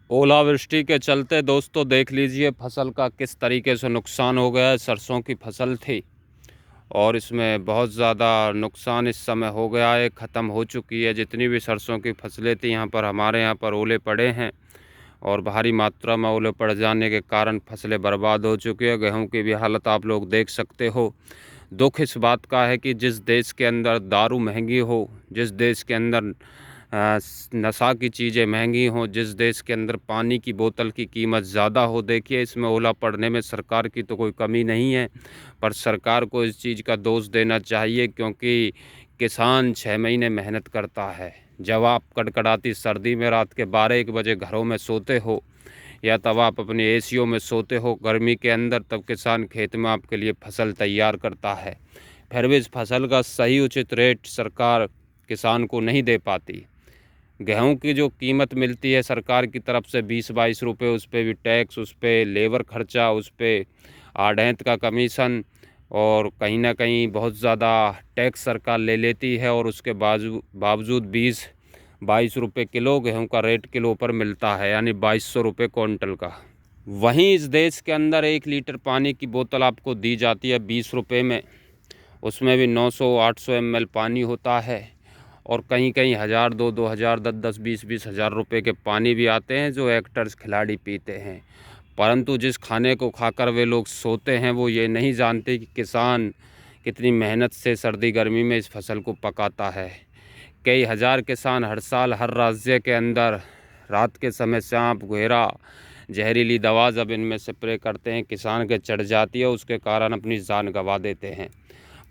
ओलावृष्टि के चलते दोस्तों देख लीजिए फसल का किस तरीके से नुकसान हो गया है। सरसों की फसल थी और इसमें बहुत ज़्यादा नुकसान इस समय हो गया है, ख़त्म हो चुकी है। जितनी भी सरसों की फसलें थी यहाँ पर हमारे यहाँ पर ओले पड़े हैं और भारी मात्रा में ओले पड़ जाने के कारण फसलें बर्बाद हो चुकी है। गेहूं की भी हालत आप लोग देख सकते हो। दुख इस बात का है कि जिस देश के अंदर दारू महंगी हो, जिस देश के अंदर नशा की चीज़ें महंगी हों, जिस देश के अंदर पानी की बोतल की कीमत ज़्यादा हो, देखिए इसमें ओला पड़ने में सरकार की तो कोई कमी नहीं है, पर सरकार को इस चीज़ का दोष देना चाहिए क्योंकि किसान 6 महीने मेहनत करता है। जब आप कड़कड़ाती सर्दी में रात के 12-1 बजे घरों में सोते हो या तब आप अपने एसियों में सोते हो गर्मी के अंदर, तब किसान खेत में आपके लिए फसल तैयार करता है। फिर भी इस फसल का सही उचित रेट सरकार किसान को नहीं दे पाती। गेहूं की जो कीमत मिलती है सरकार की तरफ से 20-22 रुपये, उस पर भी टैक्स, उस पर लेबर खर्चा, उस पर आढ़त का कमीशन और कहीं ना कहीं बहुत ज़्यादा टैक्स सरकार ले लेती है और उसके बावजूद 20-22 रुपये किलो गेहूं का रेट किलो पर मिलता है, यानी 2200 रुपये क्विंटल का। वहीं इस देश के अंदर 1 लीटर पानी की बोतल आपको दी जाती है 20 रुपये में, उसमें भी 900-800 ml पानी होता है और कहीं कहीं 1000, 2-2 हज़ार, 10-10, 20-20 हज़ार रुपये के पानी भी आते हैं जो एक्टर्स खिलाड़ी पीते हैं। परंतु जिस खाने को खाकर वे लोग सोते हैं वो ये नहीं जानते कि किसान कितनी मेहनत से सर्दी गर्मी में इस फसल को पकाता है। कई हज़ार किसान हर साल हर राज्य के अंदर रात के समय सांप, घेरा, जहरीली दवा जब इनमें स्प्रे करते हैं, किसान के चढ़ जाती है, उसके कारण अपनी जान गंवा देते हैं।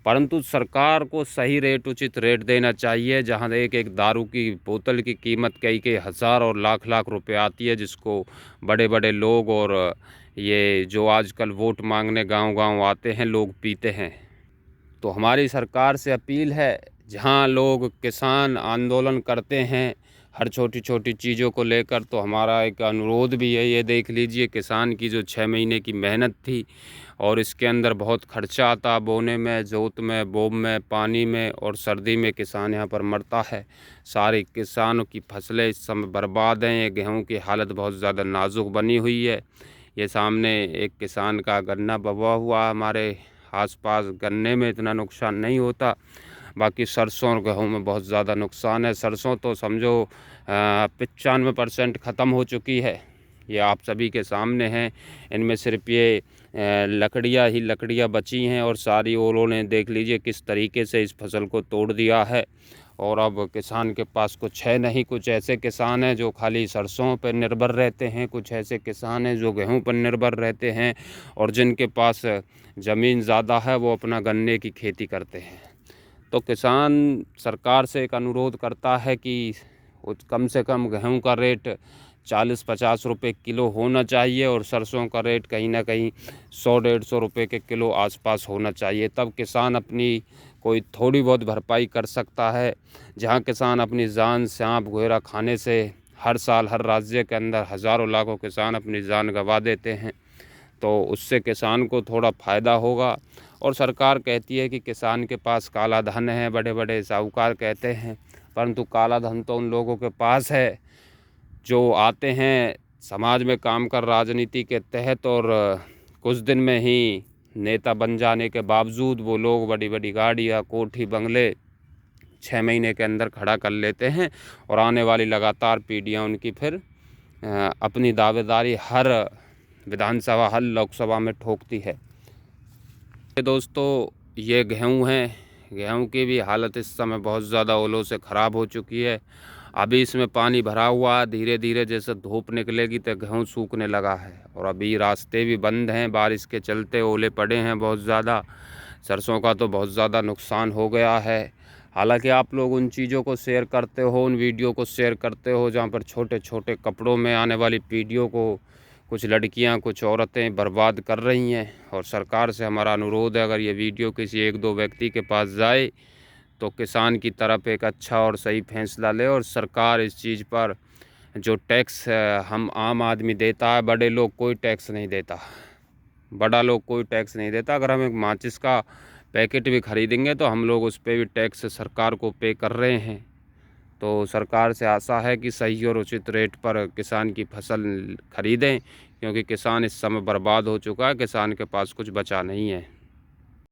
परंतु सरकार को सही रेट, उचित रेट देना चाहिए। जहां एक एक दारू की बोतल की कीमत कई कई हज़ार और लाख लाख रुपए आती है, जिसको बड़े बड़े लोग और ये जो आजकल वोट मांगने गांव गांव आते हैं लोग पीते हैं। तो हमारी सरकार से अपील है, जहां लोग किसान आंदोलन करते हैं हर छोटी छोटी चीज़ों को लेकर, तो हमारा एक अनुरोध भी है। ये देख लीजिए किसान की जो 6 महीने की मेहनत थी और इसके अंदर बहुत खर्चा आता, बोने में, जोत में, बोब में, पानी में, और सर्दी में किसान यहाँ पर मरता है। सारे किसानों की फसलें इस समय बर्बाद हैं। ये गेहूं की हालत बहुत ज़्यादा नाजुक बनी हुई है। ये सामने एक किसान का गन्ना बवा हुआ, हमारे आसपास गन्ने में इतना नुकसान नहीं होता, बाकी सरसों और गेहूं में बहुत ज़्यादा नुकसान है। सरसों तो समझो 95% ख़त्म हो चुकी है, ये आप सभी के सामने हैं। इनमें सिर्फ ये लकड़ियाँ ही लकड़ियाँ बची हैं और सारी ओलों ने देख लीजिए किस तरीके से इस फसल को तोड़ दिया है। और अब किसान के पास कुछ है नहीं। कुछ ऐसे किसान हैं जो खाली सरसों पर निर्भर रहते हैं, कुछ ऐसे किसान हैं जो गेहूं पर निर्भर रहते हैं, और जिनके पास ज़मीन ज़्यादा है वो अपना गन्ने की खेती करते हैं। तो किसान सरकार से एक अनुरोध करता है कि कम से कम गेहूं का रेट 40-50 रुपये किलो होना चाहिए और सरसों का रेट कहीं ना कहीं 100-150 रुपये के किलो आसपास होना चाहिए। तब किसान अपनी कोई थोड़ी बहुत भरपाई कर सकता है। जहां किसान अपनी जान, सांप, घेरा खाने से हर साल हर राज्य के अंदर हज़ारों लाखों किसान अपनी जान गंवा देते हैं, तो उससे किसान को थोड़ा फ़ायदा होगा। और सरकार कहती है कि किसान के पास काला धन है, बड़े बड़े साहूकार कहते हैं, परंतु काला धन तो उन लोगों के पास है जो आते हैं समाज में काम कर राजनीति के तहत, और कुछ दिन में ही नेता बन जाने के बावजूद वो लोग बड़ी बड़ी गाड़ियाँ, कोठी, बंगले 6 महीने के अंदर खड़ा कर लेते हैं और आने वाली लगातार पीढ़ियाँ उनकी फिर अपनी दावेदारी हर विधानसभा, हर लोकसभा में ठोकती है। दोस्तों ये गेहूं है, गेहूं की भी हालत इस समय बहुत ज़्यादा ओलों से ख़राब हो चुकी है। अभी इसमें पानी भरा हुआ है, धीरे धीरे जैसे धूप निकलेगी तो गेहूं सूखने लगा है, और अभी रास्ते भी बंद हैं बारिश के चलते, ओले पड़े हैं बहुत ज़्यादा। सरसों का तो बहुत ज़्यादा नुकसान हो गया है। हालांकि आप लोग उन चीज़ों को शेयर करते हो, उन वीडियो को शेयर करते हो जहाँ पर छोटे छोटे कपड़ों में आने वाली पीढ़ियों को कुछ लड़कियां, कुछ औरतें बर्बाद कर रही हैं। और सरकार से हमारा अनुरोध है, अगर ये वीडियो किसी 1-2 व्यक्ति के पास जाए तो किसान की तरफ एक अच्छा और सही फैसला ले, और सरकार इस चीज़ पर जो टैक्स हम आम आदमी देता है, बड़े लोग कोई टैक्स नहीं देता, बड़ा लोग कोई टैक्स नहीं देता। अगर हम एक माचिस का पैकेट भी ख़रीदेंगे तो हम लोग उस पर भी टैक्स सरकार को पे कर रहे हैं। तो सरकार से आशा है कि सही और उचित रेट पर किसान की फसल खरीदें, क्योंकि किसान इस समय बर्बाद हो चुका है, किसान के पास कुछ बचा नहीं है।